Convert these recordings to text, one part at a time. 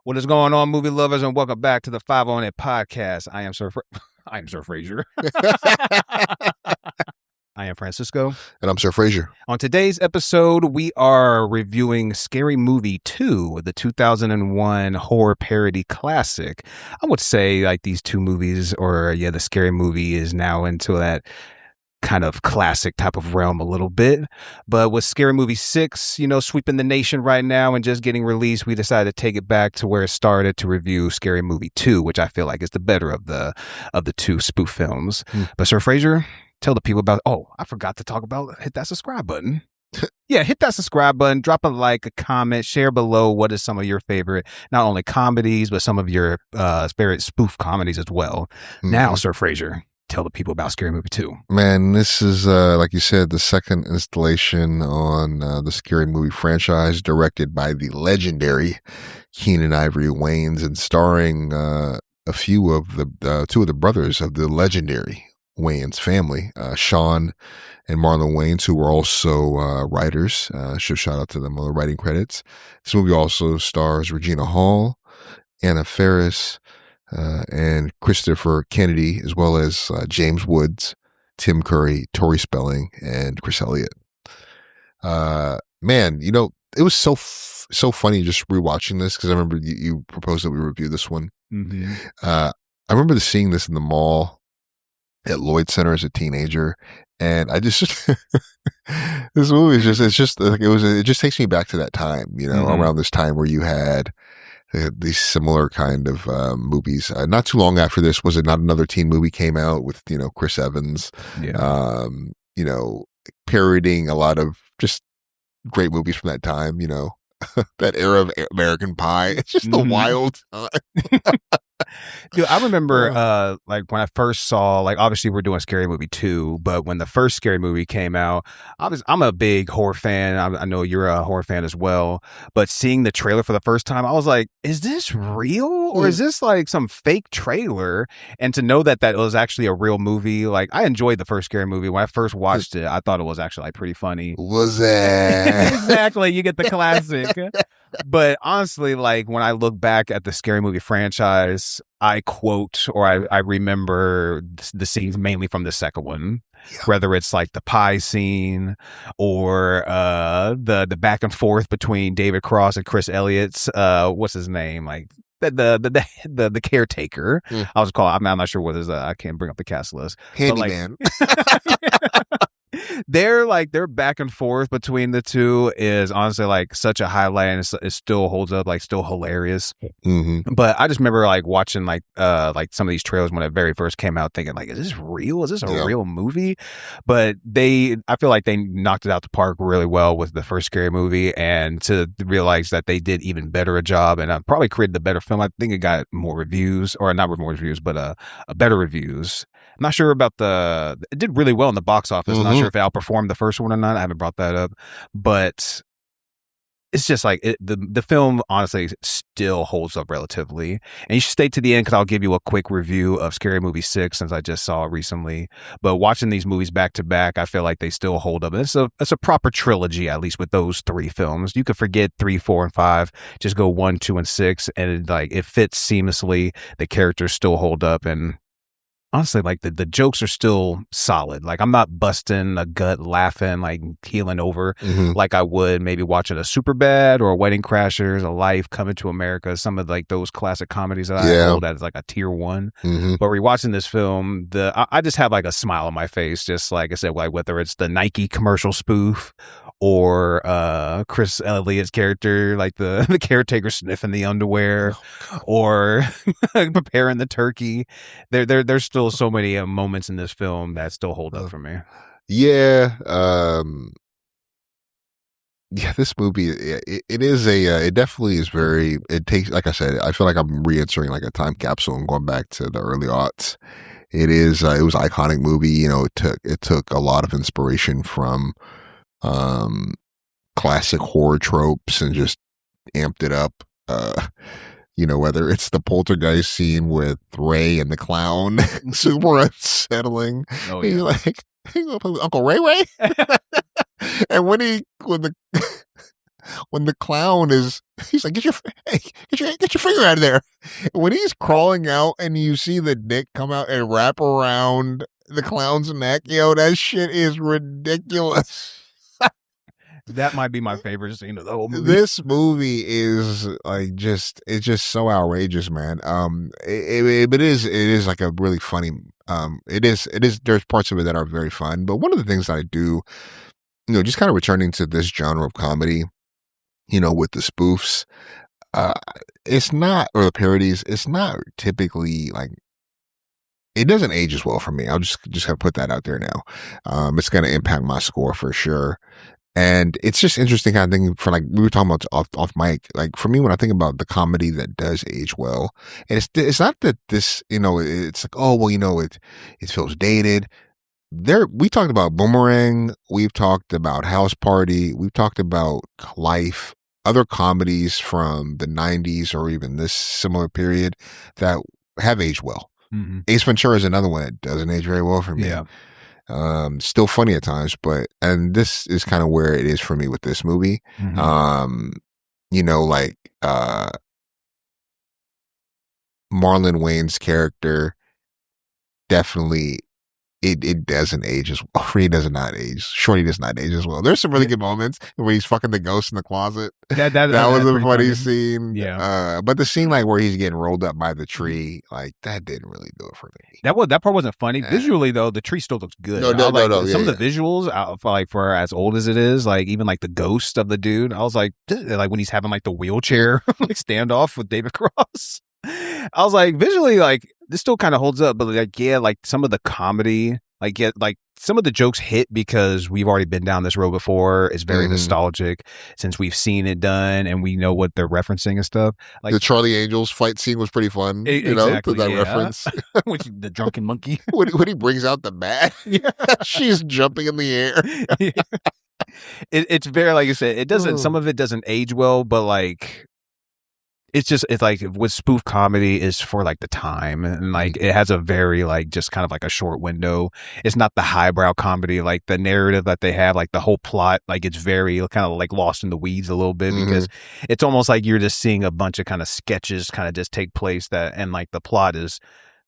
What is going on, movie lovers, and welcome back to the 5 on It podcast. I am Sir Fraser. I am Francisco. And I'm Sir Fraser. On today's episode, we are reviewing Scary Movie 2, the 2001 horror parody classic. I would say like these two movies, the Scary Movie is now into that kind of classic type of realm a little bit. But with Scary Movie 6, sweeping the nation right now and just getting released, we decided to take it back to where it started to review Scary Movie 2, which I feel like is the better of the two spoof films. But Sir Fraser, tell the people about, I forgot to talk about, hit that subscribe button. Yeah, hit that subscribe button, drop a like, a comment, share below what is some of your favorite, not only comedies, but some of your favorite spoof comedies as well. Now, Sir Fraser, tell the people about Scary Movie 2. Man, this is, like you said, the second installation on the Scary Movie franchise, directed by the legendary Keenen Ivory Wayans and starring a few of the two of the brothers of the legendary Wayans family, Shawn and Marlon Wayans, who were also writers. Shout out to them on the writing credits. This movie also stars Regina Hall, Anna Faris, and Christopher Kennedy, as well as James Woods, Tim Curry, Tori Spelling, and Chris Elliot. Man, it was so funny just rewatching this, because I remember you proposed that we review this one. Mm-hmm. I remember seeing this in the mall at Lloyd Center as a teenager, and I just this movie is it just takes me back to that time, around this time where you had these similar kind of movies. Not too long after this, was it not another teen movie came out with Chris Evans, parodying a lot of just great movies from that time, that era of American Pie. It's just a wild time. Dude, I remember like when I first saw, like, obviously we're doing Scary Movie 2, but when the first Scary Movie came out, I'm a big horror fan. I know you're a horror fan as well, but seeing the trailer for the first time, I was like, is this real or is this like some fake trailer? And to know that it was actually a real movie, like, I enjoyed the first Scary Movie. When I first watched it, I thought it was actually like pretty funny. Was it? Exactly. You get the classic. But honestly, like, when I look back at the Scary Movie franchise, I quote, or I remember the scenes mainly from the second one, whether it's like the pie scene or the back and forth between David Cross and Chris Elliott's what's his name, like the caretaker. I was called. I'm not sure what his. I can't bring up the cast list. Handyman. Their back and forth between the two is honestly like such a highlight, and it still holds up, like, still hilarious. But I just remember like watching like some of these trailers when it very first came out, thinking like, is this real? Is this a real movie? But I feel like they knocked it out the park really well with the first Scary Movie, and to realize that they did even better a job, and probably created the better film. I think it got more reviews, or not more reviews, but better reviews. I'm not sure about it did really well in the box office. I'm not sure if it outperformed the first one or not. I haven't brought that up, but it's just like the film honestly still holds up relatively. And you should stay to the end, because I'll give you a quick review of Scary Movie 6 since I just saw it recently. But watching these movies back to back, I feel like they still hold up. It's a proper trilogy, at least with those three films. You could forget 3, 4, and 5. Just go 1, 2, and 6, and it fits seamlessly. The characters still hold up, and honestly, like, the jokes are still solid. Like, I'm not busting a gut laughing, like keeling over like I would maybe watching a Superbad or a Wedding Crashers, A Life, Coming to America, some of like those classic comedies that I hold as like a tier 1. But rewatching this film, I just have like a smile on my face, just like I said, like whether it's the Nike commercial spoof or Chris Elliott's character, like the caretaker sniffing the underwear, or preparing the turkey. There's still so many moments in this film that still hold up for me. This movie, it definitely is it takes, like I said, I feel like I'm re-entering like a time capsule and going back to the early aughts. It was an iconic movie. It took a lot of inspiration from classic horror tropes and just amped it up. Whether it's the poltergeist scene with Ray and the clown, super unsettling. Oh, yeah. He's like, Uncle Ray Ray? And when the when the clown is, he's like, get your finger out of there. When he's crawling out and you see the dick come out and wrap around the clown's neck, yo, that shit is ridiculous. That might be my favorite scene of the whole movie. This movie is like it's just so outrageous, man. It is like a really funny. It is. There's parts of it that are very fun, but one of the things that I do, just kind of returning to this genre of comedy, with the spoofs, it's not, or the parodies, it's not typically like. It doesn't age as well for me. I'll just gonna put that out there now. It's gonna impact my score for sure. And it's just interesting kind of thing for, like, we were talking about off mic. Like, for me, when I think about the comedy that does age well, and it's not that this, it's like, oh, well, it feels dated. We talked about Boomerang. We've talked about House Party. We've talked about Life. Other comedies from the 90s or even this similar period that have aged well. Mm-hmm. Ace Ventura is another one that doesn't age very well for me. Yeah. Still funny at times, and this is kind of where it is for me with this movie. Mm-hmm. Marlon Wayans' character definitely it doesn't age as well. He does not age. Shorty does not age as well. There's some really good moments where he's fucking the ghost in the closet. That was a funny scene. Yeah. But the scene like where he's getting rolled up by the tree, like that didn't really do it for me. That part wasn't funny. Visually though, the tree still looks good. No. Some of the visuals, for as old as it is, like even like the ghost of the dude, I was like when he's having like the wheelchair like standoff with David Cross. I was like, visually, like this still kind of holds up, but like some of the comedy, like some of the jokes hit because we've already been down this road before. It's very nostalgic since we've seen it done and we know what they're referencing and stuff. Like the Charlie Angels fight scene was pretty fun. Exactly, that reference. The drunken monkey when he brings out the bat, she's jumping in the air. It's very, like you said, it doesn't. Some of it doesn't age well, but like. It's like with spoof comedy is for like the time, and like it has a very like just kind of like a short window. It's not the highbrow comedy, like the narrative that they have, like the whole plot, like it's very kind of like lost in the weeds a little bit because it's almost like you're just seeing a bunch of kind of sketches kind of just take place and like the plot is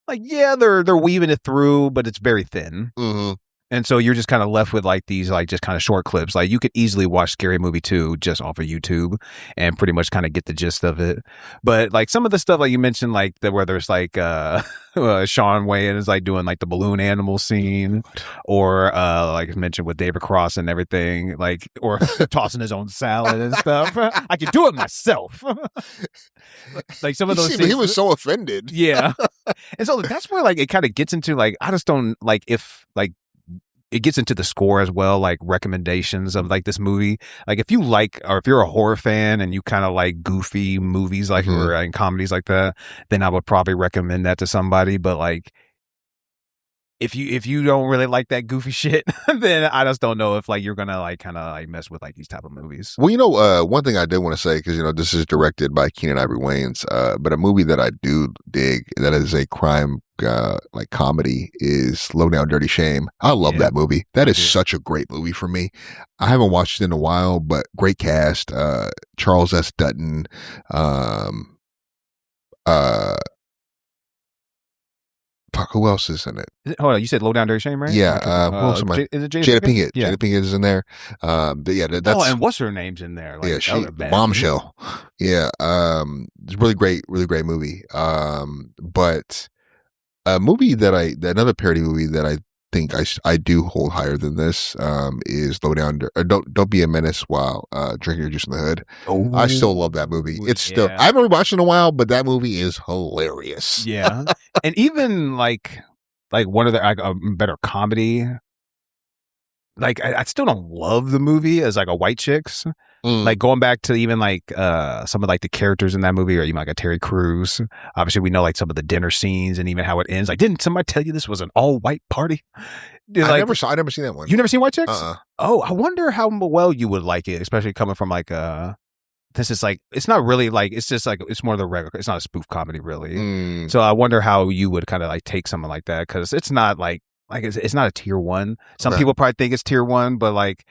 like, they're weaving it through, but it's very thin. Mm-hmm. And so you're just kind of left with like these like just kind of short clips. Like you could easily watch Scary Movie 2 just off of YouTube and pretty much kind of get the gist of it. But like some of the stuff like you mentioned, like where there's like Shawn Wayans is like doing like the balloon animal scene, or like I mentioned with David Cross and everything, like or tossing his own salad and stuff. I could do it myself. Like some of those scenes, he was so offended. Yeah. And so that's where like it kind of gets into like, I just don't like if like it gets into the score as well, like recommendations of like this movie. Like if you like, or if you're a horror fan and you kind of like goofy movies like or and comedies like that, then I would probably recommend that to somebody. But like if you don't really like that goofy shit, then I just don't know if like you're gonna like kind of like mess with like these type of movies. Well, one thing I did want to say, because this is directed by Keenen Ivory Wayans, but a movie that I do dig that is a crime like comedy is Low Down Dirty Shame. I love that movie. That is such a great movie for me. I haven't watched it in a while, but great cast. Charles S. Dutton. Who else is in it? Hold on, you said Low Down Dirty Shame, right? Yeah. Who else am I? Is it Jada Pinkett? Yeah. Jada Pinkett is in there. But yeah, that's. And what's her name's in there? Like, she Bombshell. Yeah. It's a really great movie. But a movie another parody movie that I think I do hold higher than this is Low Down. Don't Be a Menace while drinking your juice in the hood. Oh, I still love that movie. It's still, I haven't watched it in a while, but that movie is hilarious. Yeah. And even like one of the better comedy, like I still don't love the movie as like a White Chicks. Like going back to even like some of like the characters in that movie, or even like a Terry Crews. Obviously, we know like some of the dinner scenes and even how it ends. Like, didn't somebody tell you this was an all white party? I never seen that one. You never seen White Chicks? Oh, I wonder how well you would like it, especially coming from like this is like, it's not really like, it's just like, it's more the regular, it's not a spoof comedy really. So I wonder how you would kind of like take something like that, because it's not like it's not a tier 1. Some people probably think it's tier 1, but like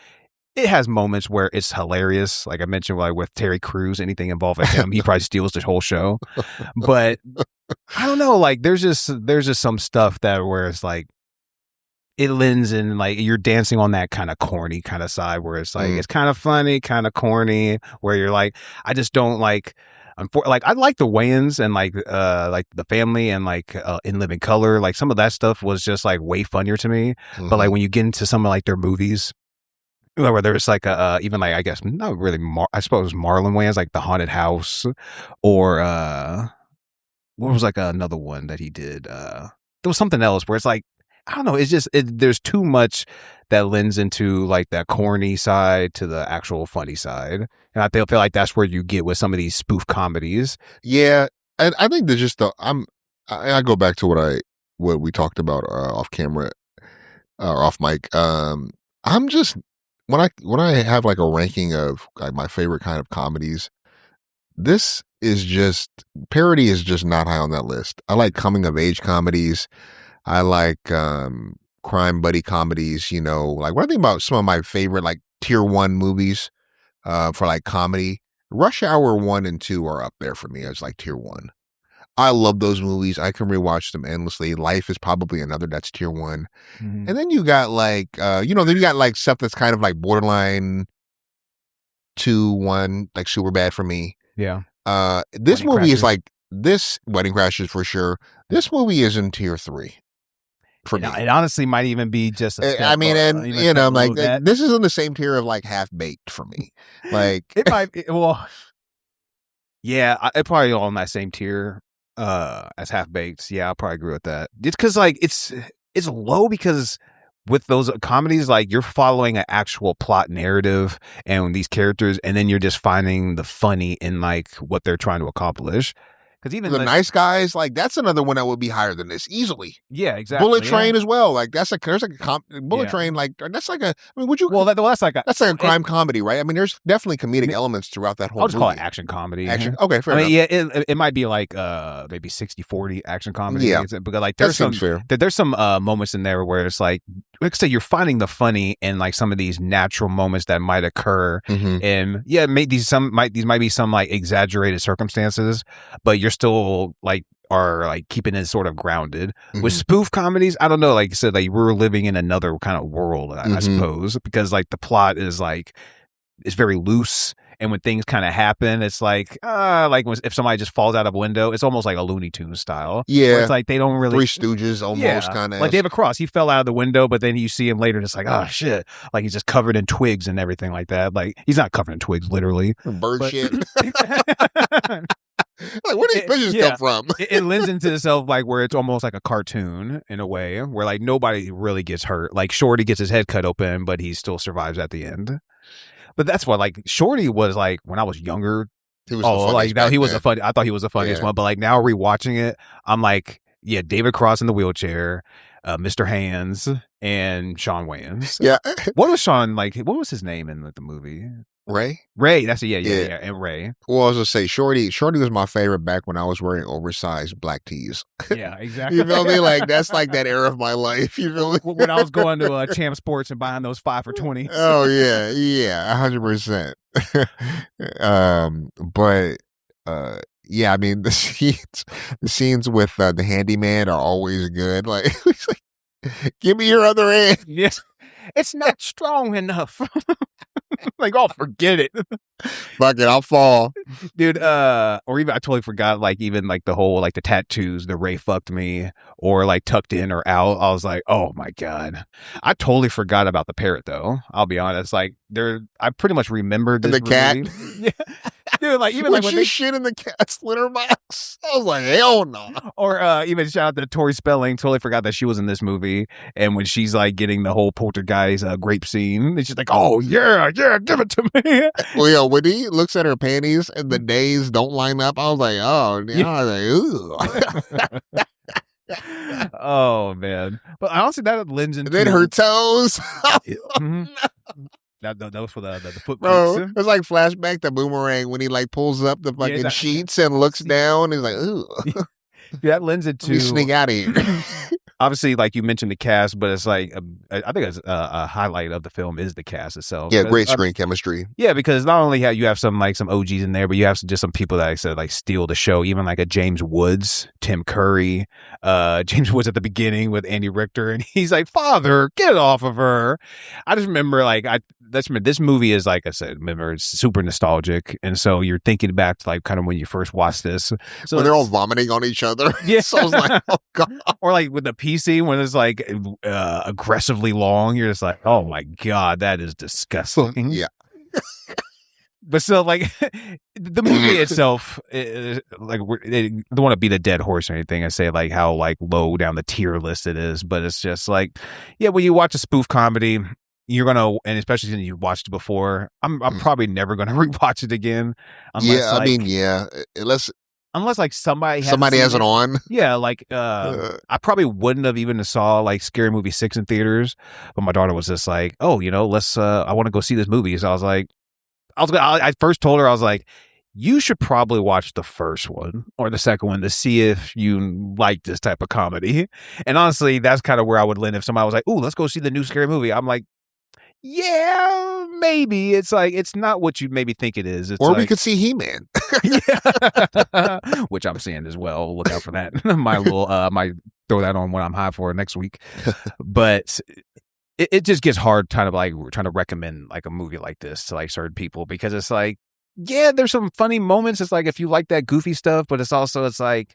it has moments where it's hilarious. Like I mentioned, like with Terry Crews, anything involving him, he probably steals the whole show. But I don't know, like there's just some stuff that where it's like it lends in, like you're dancing on that kind of corny kind of side where it's like it's kind of funny, kind of corny, where you're like, I just don't like. Like I like the Wayans and like the family and like In Living Color, like some of that stuff was just like way funnier to me. But like when you get into some of like their movies, where there's like even like I guess not really I suppose Marlon Wayans, like The Haunted House, or what was like another one that he did? There was something else where it's like I don't know. It's just there's too much that lends into like that corny side to the actual funny side, and I feel like that's where you get with some of these spoof comedies. Yeah, and I think there's just I go back to what we talked about off camera or off mic. I'm just when I have like a ranking of like my favorite kind of comedies, this is just parody is just not high on that list. I like coming of age comedies. I like crime buddy comedies, you know, like when I think about some of my favorite like tier 1 movies for like comedy, Rush Hour 1 and 2 are up there for me as like tier 1. I love those movies. I can rewatch them endlessly. Life is probably another that's tier 1. And then you got like then you got like stuff that's kind of like borderline 2, 1, like super bad for me. Yeah. This movie is like Wedding Crashers for sure. This movie is in tier 3. For me. It honestly might even be just a step I mean, up, and I'm like this is in the same tier of like Half Baked for me. Like it might be, well, yeah, it probably all in that same tier as Half Baked. Yeah, I'll probably agree with that. It's because like it's low because with those comedies, like you're following an actual plot narrative and these characters, and then you're just finding the funny in like what they're trying to accomplish. Because even the Nice Guys, like that's another one that would be higher than this easily. Yeah, exactly. Bullet Train as well. Like there's like a Bullet Train. Like that's like a. I mean, would you? Well, that's like a crime comedy, right? I mean, there's definitely comedic elements throughout that whole. I'll just movie. call it action comedy. Action. Okay, fair enough. Yeah, it might be like maybe 60-40 action comedy. Yeah, because like there's some moments in there where it's like I say, you're finding the funny in like some of these natural moments that might occur, and these might be some like exaggerated circumstances, but you're still like are like keeping it sort of grounded. With spoof comedies, I don't know, like you said, like we're living in another kind of world, I suppose, because like the plot is like it's very loose, and when things kind of happen, it's like if somebody just falls out of a window, it's almost like a Looney Tunes style. Yeah, it's like they don't really Three Stooges almost kind of like David Cross. He fell out of the window, but then you see him later, just like oh shit, like he's just covered in twigs and everything like that. Like he's not covered in twigs literally, bird shit. Like where these fishes come from? It lends into itself like where it's almost like a cartoon in a way, where like nobody really gets hurt. Like Shorty gets his head cut open, but he still survives at the end. But that's what like Shorty was like when I was younger. He was the funny. I thought he was the funniest one, but like now rewatching it, I'm like, yeah, David Cross in the wheelchair, Mr. Hands, and Shawn Wayans. Yeah. What was Shawn like? What was his name in the movie? Ray. That's it. Yeah, and Ray. Well, I was gonna say Shorty was my favorite back when I was wearing oversized black tees. Yeah, exactly. You feel me? Like that's like that era of my life. You feel me? When I was going to Champ Sports and buying those 5 for $20. Oh yeah, 100%. But yeah, I mean the scenes with the handyman are always good. Like he's like, give me your other hand. Yes, it's not strong enough. Like, oh, forget it. Fuck it, I'll fall. Dude, or even I totally forgot, like, even like the whole like the tattoos, the Ray fucked me, or like tucked in or out. I was like, oh my God. I totally forgot about the parrot though. I'll be honest. Like I pretty much remembered this the cat. Yeah. Dude, like even when like she shit in the cat's litter box, I was like, hell no. Or even shout out to Tori Spelling. Totally forgot that she was in this movie. And when she's like getting the whole poltergeist grape scene, and she's like, "Oh yeah, give it to me." Well, yeah, when he looks at her panties and the days don't line up, I was like, "Oh, yeah. I was like, ooh." Oh man, but honestly, that lends into and then her toes. That was for the foot. Bro, it's like flashback to Boomerang when he like pulls up the fucking sheets and looks down. He's like, ooh. Yeah, that lends into you sneak out of here. obviously, like you mentioned the cast, but it's like I think it's a highlight of the film is the cast itself. Yeah, great screen chemistry. Yeah, because not only you have some OGs in there, but you have just some people that I said like steal the show. Even like a James Woods, Tim Curry, James Woods at the beginning with Andy Richter, and he's like, "Father, get off of her." I just remember this movie is, like I said, remember, it's super nostalgic, and so you're thinking back to like kind of when you first watched this. So when they're all vomiting on each other. Yeah. So I was like, oh god. Or like with the PC when it's like aggressively long, you're just like, oh my god, that is disgusting. Yeah. But still, like the movie itself, like I don't want to beat a dead horse or anything. I say like how like low down the tier list it is, but it's just like, yeah, when you watch a spoof comedy, you're gonna, and especially since you watched it before, I'm probably never gonna rewatch it again. Unless like somebody has it on. Yeah, like I probably wouldn't have even saw like Scary Movie 6 in theaters, but my daughter was just like, oh, let's I want to go see this movie. So I first told her, I was like, you should probably watch the first one or the second one to see if you like this type of comedy. And honestly, that's kind of where I would land if somebody was like, ooh, let's go see the new Scary Movie. I'm like, yeah, maybe. It's like, it's not what you maybe think it is. It's or like, we could see He-Man. Which I'm seeing as well. Look out for that. My little, might throw that on when I'm high for next week. But it just gets hard trying to recommend like a movie like this to like certain people, because it's like, yeah, there's some funny moments. It's like, if you like that goofy stuff, but it's like,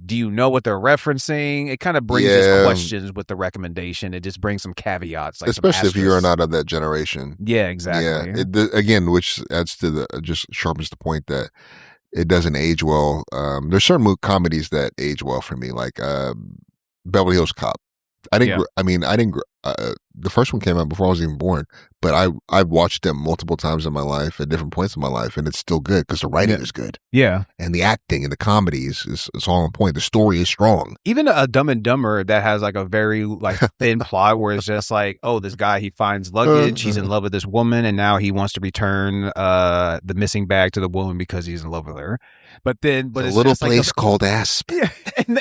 do you know what they're referencing? It kind of brings these questions with the recommendation. It just brings some caveats, like especially if you're not of that generation. Yeah, exactly. Yeah, again, which adds to just sharpens the point that it doesn't age well. There's certain comedies that age well for me, like Beverly Hills Cop. The first one came out before I was even born, but I've watched them multiple times in my life at different points in my life, and it's still good because the writing is good. Yeah. And the acting and the comedy is all on point. The story is strong. Even a Dumb and Dumber that has like a very like thin plot where it's just like, oh, this guy, he finds luggage, he's in love with this woman, and now he wants to return the missing bag to the woman because he's in love with her. But it's a little place called Aspen. Yeah.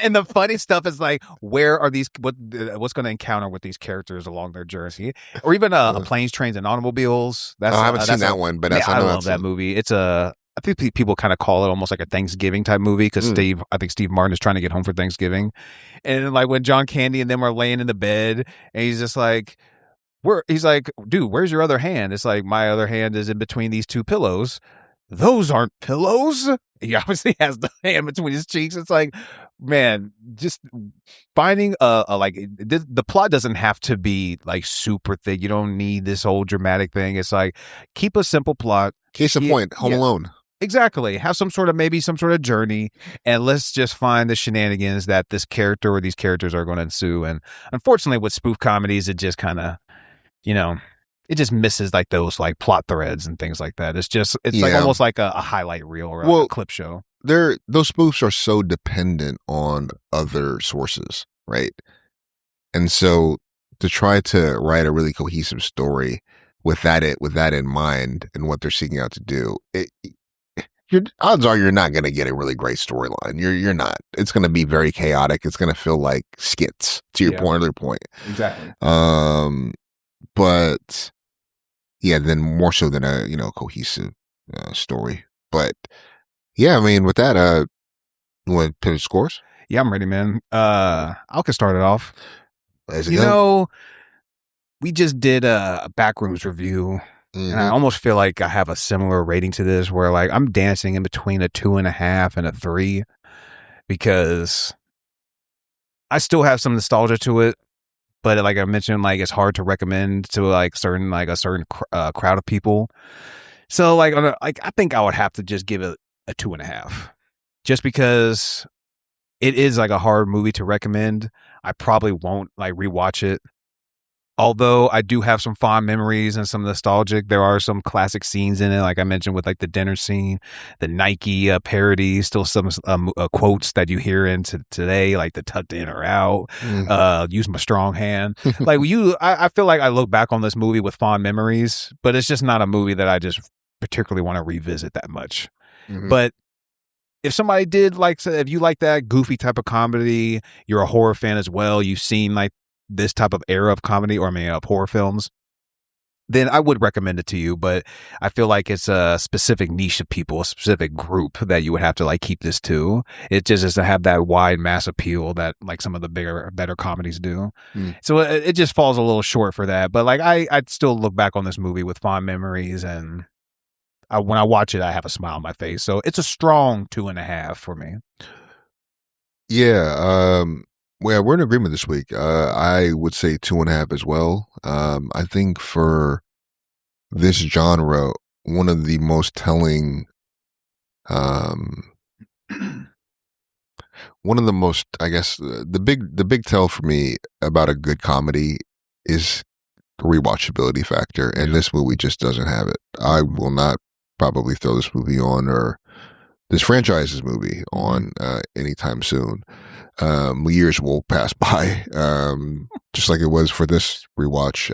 And the funny stuff is like, where are these? What's going to encounter with these characters along their journey? Or even Planes, Trains, and Automobiles. I haven't seen that one, but I love that movie. It's I think people kind of call it almost like a Thanksgiving type movie because I think Steve Martin is trying to get home for Thanksgiving, and like when John Candy and them are laying in the bed, and he's just like, he's like, dude, where's your other hand? It's like, my other hand is in between these two pillows. Those aren't pillows. He obviously has the hand between his cheeks. It's like, man, just finding the plot doesn't have to be like super thick. You don't need this whole dramatic thing. It's like, keep a simple plot. Case in point, Home Alone. Exactly. Have some sort of journey, and let's just find the shenanigans that this character or these characters are going to ensue. And unfortunately, with spoof comedies, it just kind of, it just misses like those like plot threads and things like that. It's like almost like a highlight reel or a clip show. Those spoofs are so dependent on other sources, right? And so to try to write a really cohesive story with that in mind and what they're seeking out to do, odds are you're not going to get a really great storyline. You're not. It's going to be very chaotic. It's going to feel like skits, to your earlier point. Exactly. But yeah, then more so than a cohesive story. But yeah, I mean, with that, you want to put scores? Yeah, I'm ready, man. I can start it off. We just did a Backrooms review, and I almost feel like I have a similar rating to this, where like I'm dancing in between a 2.5 and a 3, because I still have some nostalgia to it. But like I mentioned, like it's hard to recommend to like a certain crowd of people. So like I think I would have to just give it a 2.5, just because it is like a hard movie to recommend. I probably won't like rewatch it. Although I do have some fond memories and some nostalgic, there are some classic scenes in it, like I mentioned with like the dinner scene, the Nike parody, still some quotes that you hear into today, like the tucked in or out, use my strong hand. Like I feel like I look back on this movie with fond memories, but it's just not a movie that I just particularly want to revisit that much. But if somebody did like, say, if you like that goofy type of comedy, you're a horror fan as well, you've seen like this type of era of comedy, or I mean of horror films, then I would recommend it to you. But I feel like it's a specific niche of people, a specific group that you would have to like keep this to. It just doesn't have that wide mass appeal that like some of the better comedies do. So it just falls a little short for that. But like I'd still look back on this movie with fond memories, and when I watch it, I have a smile on my face. So it's a strong 2.5 for me. Yeah. Well, we're in agreement this week. I would say 2.5 as well. I think for this genre, one of the most telling, one of the most, I guess, the big tell for me about a good comedy is the rewatchability factor, and this movie just doesn't have it. I will not probably throw this movie on, or this franchise's movie on anytime soon. Years will pass by, just like it was for this rewatch.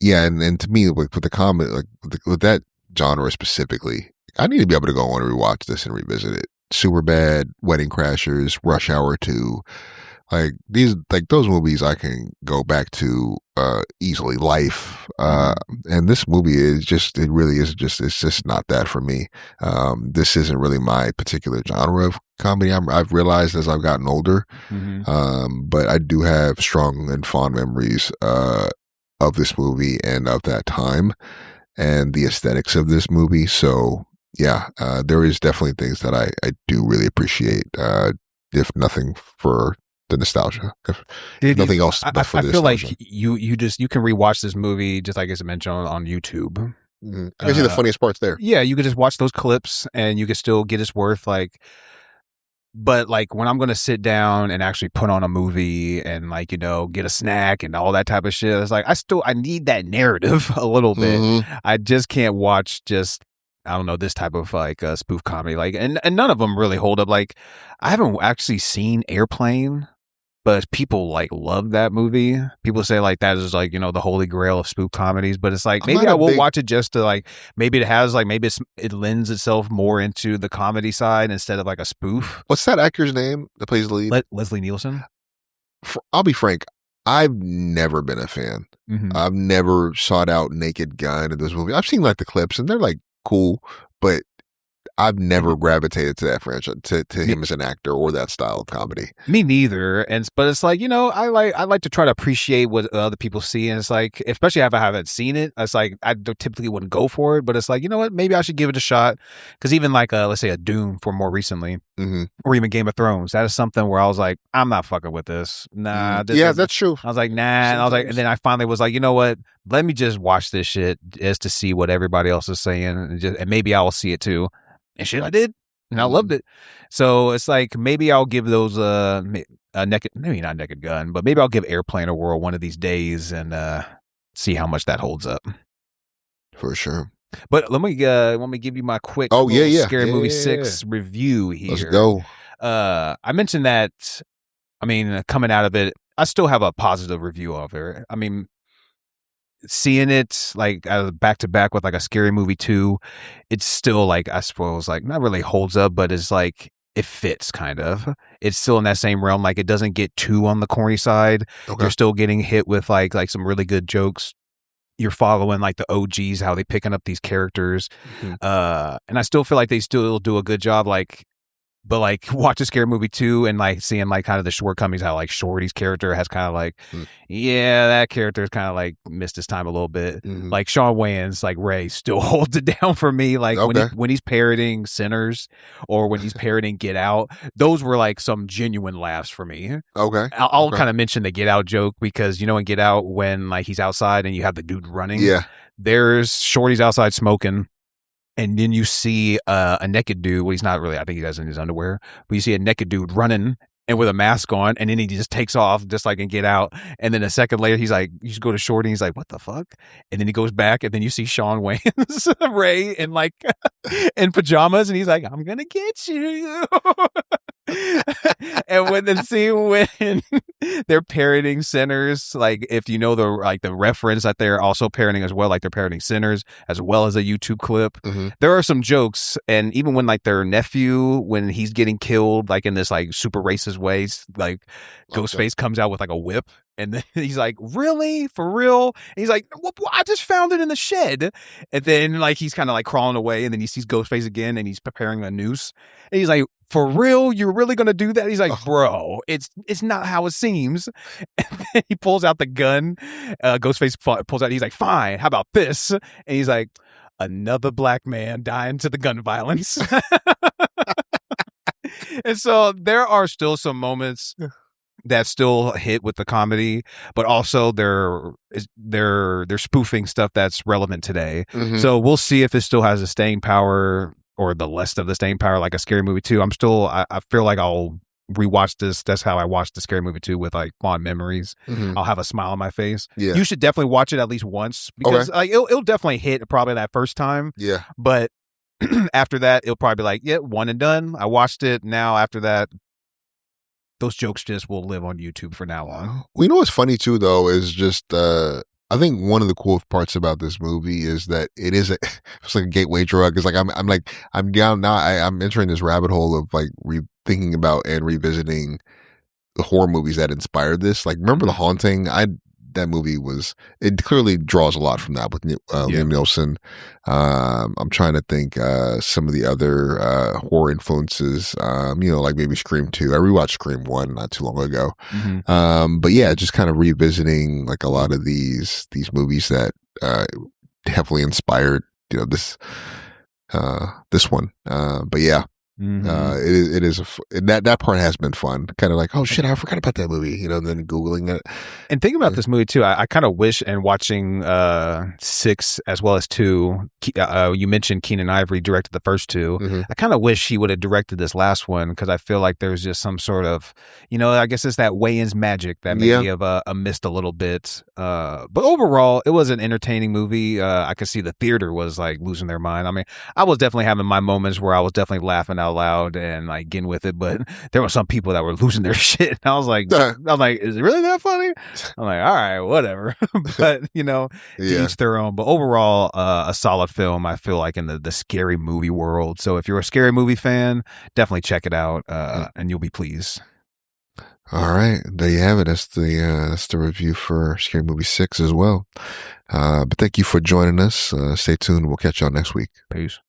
Yeah, and to me, with the comedy, like with that genre specifically, I need to be able to go on and rewatch this and revisit it. Superbad, Wedding Crashers, Rush Hour 2, like those movies I can go back to easily. Life, and this movie is just, it really is just, it's just not that for me. This isn't really my particular genre of comedy. I've realized as I've gotten older, but I do have strong and fond memories of this movie and of that time and the aesthetics of this movie. So yeah, there is definitely things that I do really appreciate, if nothing for the nostalgia, if nothing else but for I the feel nostalgia. like you can rewatch this movie, just like I mentioned, on YouTube. I can see the funniest parts there. Yeah, you could just watch those clips and you could still get its worth. Like, but like when I'm going to sit down and actually put on a movie and like, get a snack and all that type of shit, it's like I need that narrative a little bit. I just can't watch just, I don't know, this type of like spoof comedy. Like, and none of them really hold up. Like, I haven't actually seen Airplane, but people like love that movie. People say like that is like, the holy grail of spoof comedies. But it's like, maybe I will watch it just to like, maybe it has like, maybe it lends itself more into the comedy side instead of like a spoof. What's that actor's name that plays the lead? Leslie Nielsen. I'll be frank, I've never been a fan. I've never sought out Naked Gun in this movie. I've seen like the clips and they're like cool, but I've never gravitated to that franchise, to him as an actor or that style of comedy. Me neither. But it's like, I like to try to appreciate what other people see, and it's like, especially if I haven't seen it, it's like I typically wouldn't go for it. But it's like, you know what, maybe I should give it a shot, because even like let's say a Dune for more recently, or even Game of Thrones, that is something where I was like, I'm not fucking with this. Nah, that's true. I was like, nah, and I was like, and then I finally was like, you know what, let me just watch this shit just to see what everybody else is saying, and maybe I will see it too. And shit, I did, and I loved it. So it's like, maybe I'll give those maybe not Naked Gun, but maybe I'll give Airplane a whirl one of these days and see how much that holds up. For sure. But let me give you my quick Scary Movie 6 review here. Let's go. I mentioned that, I mean, coming out of it, I still have a positive review of it. I mean, seeing it like back to back with like a Scary Movie 2, it's still like, I suppose, like not really holds up, but it's like it fits kind of. It's still in that same realm. Like, it doesn't get too on the corny side. You're still getting hit with like some really good jokes. You're following like the OGs, how they picking up these characters, and I still feel like they still do a good job. But like watch a Scary Movie 2 and like seeing like kind of the shortcomings, how like Shorty's character has kind of like, that character's kind of like missed his time a little bit. Like Shawn Wayans, like Ray, still holds it down for me. Like when he's parroting Sinners, or when he's parroting Get Out, those were like some genuine laughs for me. I'll kind of mention the Get Out joke, because in Get Out, when like he's outside and you have the dude running, there's Shorty's outside smoking. And then you see a naked dude. Well, he's not really, I think he does in his underwear, but you see a naked dude running and with a mask on, and then he just takes off just like in Get Out. And then a second later, he's like, you should go to Shorty, and he's like, what the fuck? And then he goes back, and then you see Shawn Wayans, Ray, in like in pajamas, and he's like, I'm gonna get you. And when the scene when they're parroting Sinners, like if you know the reference that they're also parroting as well, like they're parroting Sinners as well as a YouTube clip. There are some jokes, and even when like their nephew, when he's getting killed, like in this like super racist ways, like Ghostface comes out with like a whip. And then he's like, really? For real? And he's like, well, I just found it in the shed. And then like he's kind of like crawling away, and then he sees Ghostface again, and he's preparing a noose. And he's like, for real? You're really gonna do that? He's like, bro, it's not how it seems. And then he pulls out the gun. Ghostface pulls out. He's like, fine. How about this? And he's like, another black man dying to the gun violence. And so there are still some moments that still hit with the comedy, but also they're spoofing stuff that's relevant today. So we'll see if it still has the staying power or the less of the staying power like a Scary Movie 2. I feel like I'll rewatch this. That's how I watched the Scary Movie 2 with like fond memories. I'll have a smile on my face. You should definitely watch it at least once, because like it'll definitely hit probably that first time. But after that, it'll probably be like, yeah, one and done. I watched it. Now after that, those jokes just will live on YouTube for now on. Well, you know what's funny too, though, is just I think one of the cool parts about this movie is that it's like a gateway drug. It's like I'm down now. I'm entering this rabbit hole of like thinking about and revisiting the horror movies that inspired this. Like, remember The Haunting? That movie it clearly draws a lot from that with Liam Neeson. I'm trying to think some of the other horror influences, like maybe Scream 2. I rewatched Scream 1 not too long ago. But yeah, just kind of revisiting like a lot of these movies that heavily inspired, this one. But yeah. It is that part has been fun. Kind of like, oh shit, I forgot about that movie. And then Googling it. And thinking about this movie too, I kind of wish, and watching 6 as well as 2. You mentioned Keenen Ivory directed the first 2. I kind of wish he would have directed this last one, because I feel like there's just some sort of, I guess it's that Wayans magic that maybe have missed a little bit. But overall, it was an entertaining movie. I could see the theater was like losing their mind. I mean, I was definitely having my moments where I was definitely laughing out loud and like getting with it, but there were some people that were losing their shit. I was like, is it really that funny? I'm like, all right, whatever. But to each their own. But overall, a solid film, I feel like, in the scary movie world. So if you're a scary movie fan, definitely check it out, and you'll be pleased. All right, there you have it. That's the review for Scary Movie 6 as well. But thank you for joining us. Stay tuned. We'll catch y'all next week. Peace.